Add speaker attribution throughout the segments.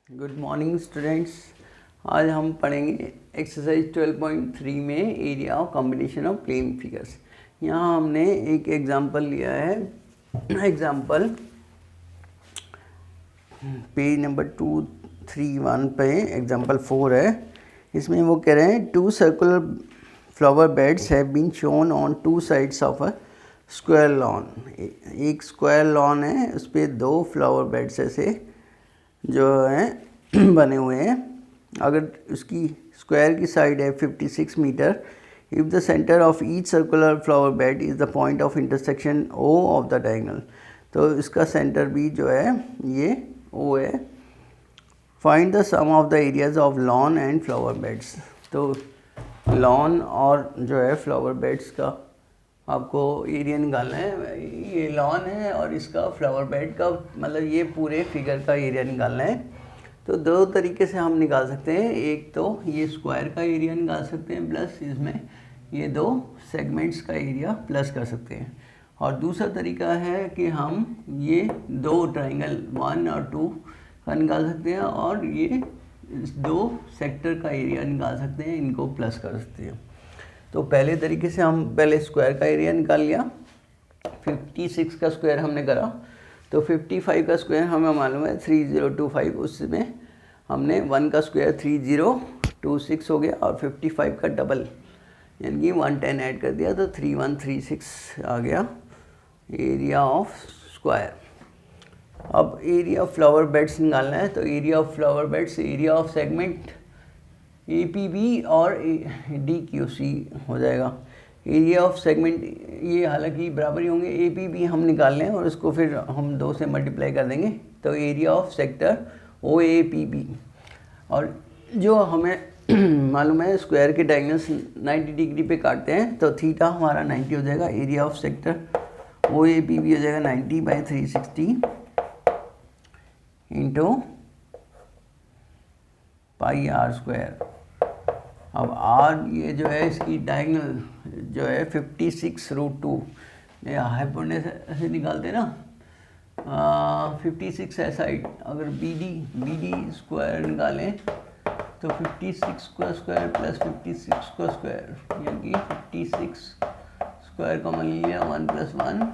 Speaker 1: Good morning students. आज हम पढ़ेंगे एक्सरसाइज 12.3 में area of combination of plane figures. यहाँ हमने एक एग्जांपल लिया है। एग्जांपल पेज नंबर 231 पे एग्जांपल 4 है। इसमें वो कह रहे हैं 2 circular flower beds have been shown on 2 sides of a square lawn. एक स्क्वायर लॉन है, उस पर 2 फ्लावर बेड्स ऐसे जो हैं बने हुए हैं। अगर उसकी स्क्वायर की साइड है 56 metre, if the centre of each circular flower bed is the point of intersection O of the diagonal, तो इसका सेंटर भी जो है ये ओ है। Find the sum of the areas of lawn and flower beds. तो lawn और जो है फ्लावर बेड्स का आपको एरिया निकालना है। ये लॉन है और इसका फ्लावर बेड का मतलब ये पूरे फिगर का एरिया निकालना है। तो 2 तरीके से हम निकाल सकते हैं। एक तो ये स्क्वायर का एरिया निकाल सकते हैं, प्लस इसमें ये 2 सेगमेंट्स का एरिया प्लस कर सकते हैं। और दूसरा तरीका है कि हम ये 2 ट्राइंगल 1 और 2 का निकाल सकते हैं और ये 2 सेक्टर का एरिया निकाल सकते हैं, इनको प्लस कर सकते हैं। तो पहले तरीके से हम पहले स्क्वायर का एरिया निकाल लिया। 56 का स्क्वायर हमने करा, तो 55 का स्क्वायर हमें मालूम है 3025। उसमें हमने 1 का स्क्वायर 3026 हो गया और 55 का डबल यानी कि 110 ऐड कर दिया, तो 3136 आ गया एरिया ऑफ स्क्वायर। अब एरिया ऑफ फ्लावर बेड्स निकालना है। तो area of flower beds area of segment APB और DQC हो जाएगा। एरिया ऑफ सेगमेंट ये हालांकि बराबर ही होंगे, APB हम निकाल लें और उसको फिर हम 2 से मल्टीप्लाई कर देंगे, तो एरिया ऑफ सेक्टर OAPB। और जो हमें मालूम है स्क्वायर के डायगोनल्स 90 डिग्री पे काटते हैं, तो थीटा हमारा 90 हो जाएगा। एरिया ऑफ सेक्टर OAPB हो जाएगा 90/360 इंटू पाई आर स्क्वायर। अब आर ये जो है इसकी डायगोनल जो है 56√2, ये हाइपोटेन्यूज ऐसे निकालते ना, 56 है साइड। अगर BD स्क्वायर निकालें तो 56 का स्क्वायर प्लस 56 का स्क्वायर यानी कि 56 स्क्वायर कॉमन ले लिया 1 + 1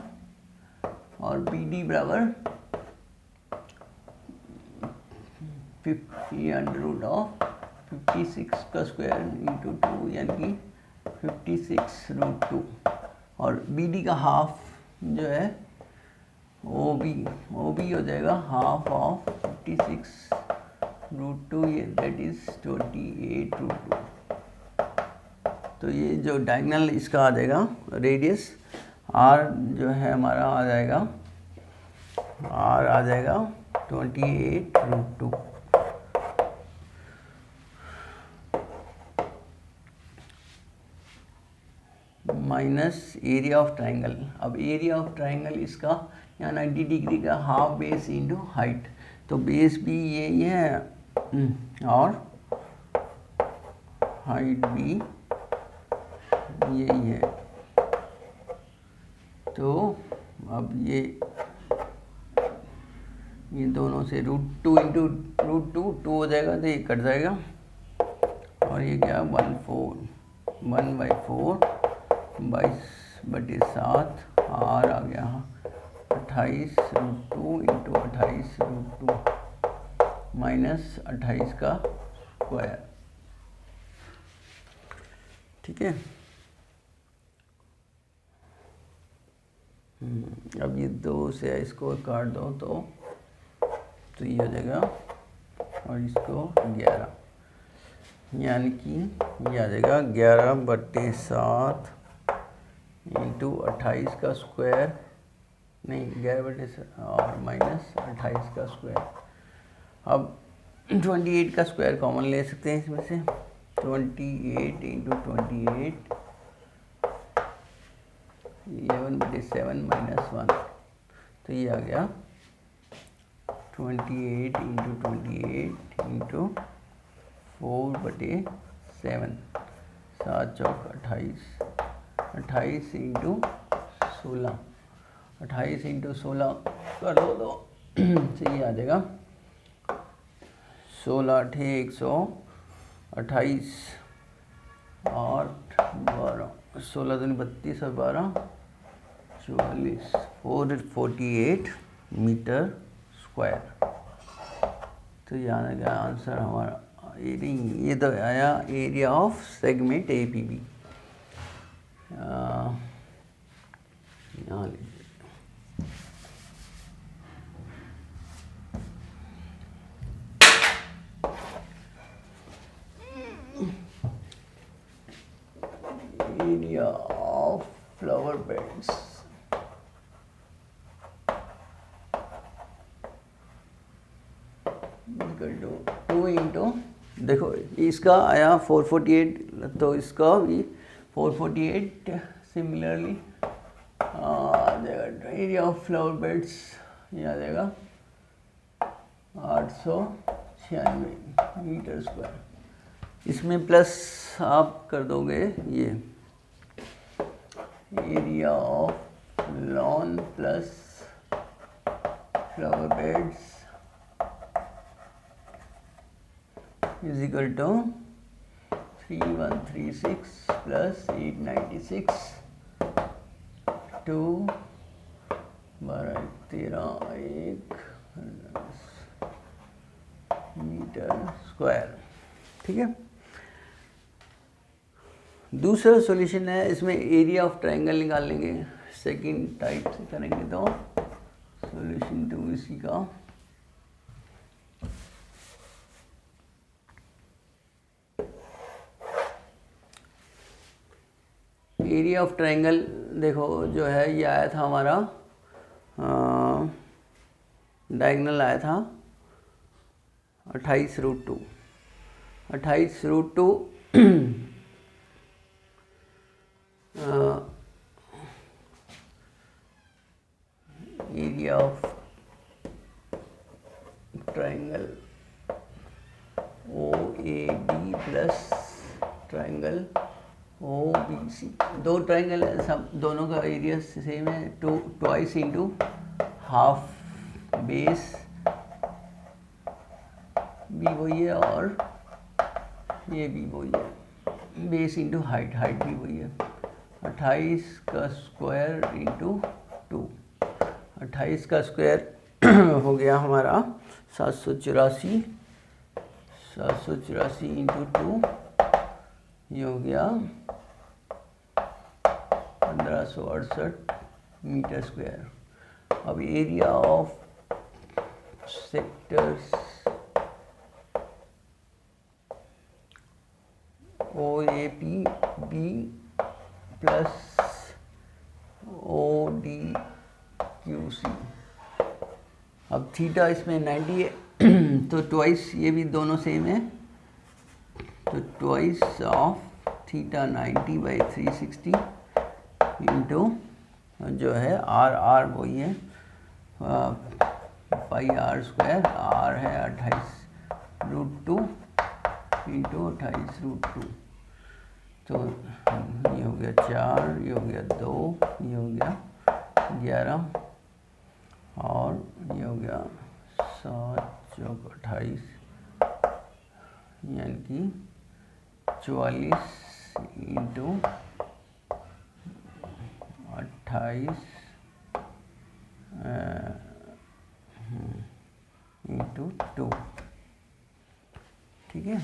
Speaker 1: और BD बराबर 50√56 का स्क्वायर इंटू 2 यानी कि 56√2। और BD का हाफ जो है OB हो जाएगा हाफ ऑफ 56√2, ये दैट इज 28√2। तो ये जो डायगोनल इसका आ जाएगा रेडियस R जो है हमारा आ जाएगा 28√2 माइनस एरिया ऑफ ट्राइंगल। अब एरिया ऑफ ट्राइंगल इसका यहाँ 90 डिग्री का हाफ बेस इंटू हाइट, तो बेस भी यही है और हाइट भी यही है। तो अब ये दोनों से √2 इंटू √2 2 हो जाएगा, तो ये कट जाएगा और ये क्या 1/4 22/7 R आ गया 28√2 इंटू 28√2 माइनस 28 का स्क्वायर। ठीक है। अब ये 2 से इसको काट दो तो ये हो जाएगा और इसको 11 यानी कि ये आ जाएगा 11/7 इंटू 28 का स्क्वायर, नहीं 11/7 और माइनस 28 का स्क्वायर। अब 28 का स्क्वायर कॉमन ले सकते हैं इसमें से, 28 इंटू 28 11/7 माइनस 1, तो ये आ गया 28 इंटू 28 इंटू 4/7, 7 चौक 28, 28 इंटू 16, 28 इंटू 16 कर दो तो ये आ जाएगा 16 8 128 8 12 16 दूनी 32 और 12 44 448 मीटर स्क्वायर। तो यहाँ गया आंसर हमारा। ये तो आया एरिया ऑफ सेगमेंट APB। यहाँ लीजिए area of flower beds equal to 2 into, देखो इसका आया 448, तो इसका भी 448 सिमिलरली आ जाएगा। एरिया ऑफ फ्लावर बेड्स ये आ जाएगा 896 मीटर स्क्वायर। इसमें प्लस आप कर दोगे ये area of lawn plus flower beds is equal to 3136 plus 896 2 12 13 metre square. ठीक है। दूसरा सॉल्यूशन है, इसमें एरिया ऑफ ट्रायंगल निकाल लेंगे। सेकंड टाइप से करेंगे तो सॉल्यूशन 2 इसी का एरिया ऑफ ट्रायंगल देखो जो है ये आया था हमारा डायगोनल आया था 28√2 28√2 area of triangle OAB plus triangle OBC, दो ट्रायंगल है, सब दोनों का एरिया सेम है। ट्वाइस इंटू हाफ बेस भी वही है और ये भी वही है, बेस इंटू हाइट भी वही है। 28 का स्क्वायर इंटू 2, 28 का स्क्वायर हो गया हमारा 784 इंटू 2, ये हो गया 1568 मीटर स्क्वायर। अब area of sectors OAPB plus ODQC। अब थीटा इसमें 90 है तो ट्वाइस ये भी दोनों सेम है, तो ट्वाइस ऑफ थीटा 90/360 इंटू जो है R वही है πr², R है 28√2 इंटू 28√2, तो ये हो गया 4, ये हो गया 2, ये हो गया 11 और ये हो गया 7 + 28 यानी कि 44 इंटू 28 इंटू 2। ठीक है,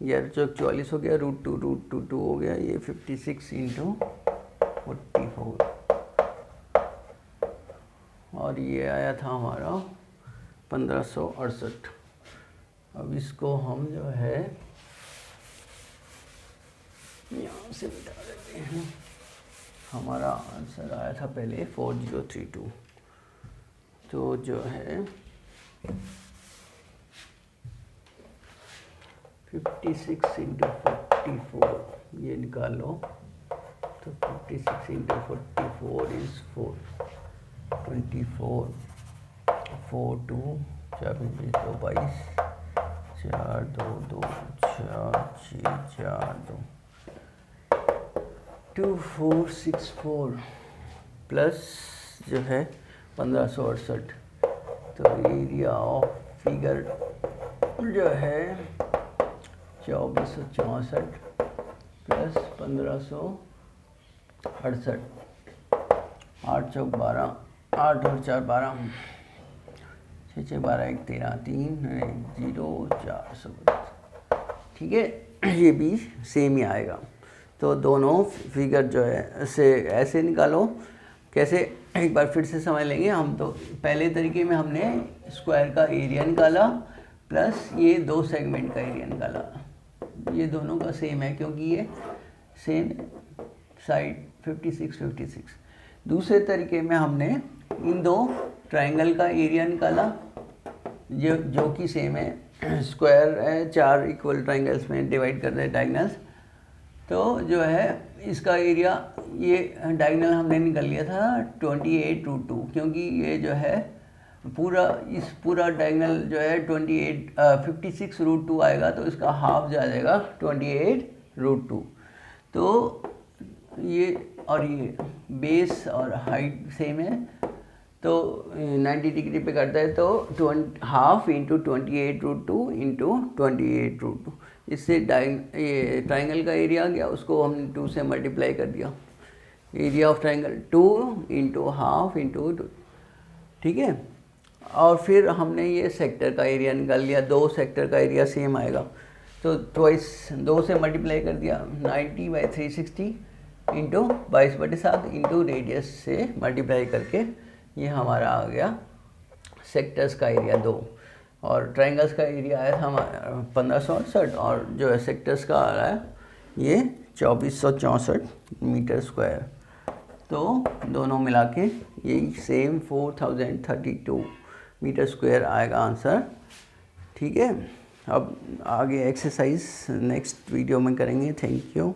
Speaker 1: यार जो 44 हो गया √2 हो गया, ये 56 इंटू 44 और ये आया था हमारा 1568। अब इसको हम जो है यहाँ से मिटा देते हैं। हमारा आंसर आया था पहले 4032, तो जो है 56 इंटू 44 ये निकाल लो, तो 56 इंटू 44 इज 4 24 4 2 4 2 22 4 2 2 4 6 4 2 2464 प्लस जो है 1568, तो एरिया ऑफ फिगर जो है 2464 प्लस 1568, 8 चौक 12, 8 और 4 12, 6 6 12 1 13 3 0 400। ठीक है, ये भी सेम ही आएगा। तो दोनों फिगर जो है से ऐसे निकालो। कैसे, एक बार फिर से समझ लेंगे हम। तो पहले तरीके में हमने स्क्वायर का एरिया निकाला प्लस ये दो सेगमेंट का एरिया निकाला। ये दोनों का सेम है क्योंकि ये सेम साइड 56 56। दूसरे तरीके में हमने इन दो ट्रायंगल का एरिया निकाला जो कि सेम है। स्क्वायर है, 4 इक्वल ट्रायंगल्स में डिवाइड करते हैं डायगनल्स। तो जो है इसका एरिया, ये डायगनल हमने निकाल लिया था 28√2, क्योंकि ये जो है पूरा डायगनल जो है 56√2 आएगा, तो इसका हाफ जा जाएगा 28√2। तो ये और ये बेस और हाइट सेम है, तो 90 डिग्री पे करता है, तो हाफ इंटू 28√2 इंटू 28√2। इससे ये ट्राइंगल का एरिया आ गया, उसको हमने 2 से मल्टीप्लाई कर दिया। Area of triangle 2 into half into 2। ठीक है, और फिर हमने ये सेक्टर का एरिया निकाल लिया। 2 सेक्टर का एरिया सेम आएगा, तो ट्वाइस 2 से मल्टीप्लाई कर दिया। 90/360 इंटू 22/7 इंटू रेडियस से मल्टीप्लाई करके ये हमारा आ गया सेक्टर्स का एरिया 2। और ट्रायंगल्स का एरिया आया था हमारा 1568, और जो है सेक्टर्स का आ रहा है ये 2464 मीटर स्क्वायर। तो दोनों मिला के यही सेम 4032 मीटर स्क्वायर आएगा आंसर। ठीक है, अब आगे एक्सरसाइज नेक्स्ट वीडियो में करेंगे। Thank you.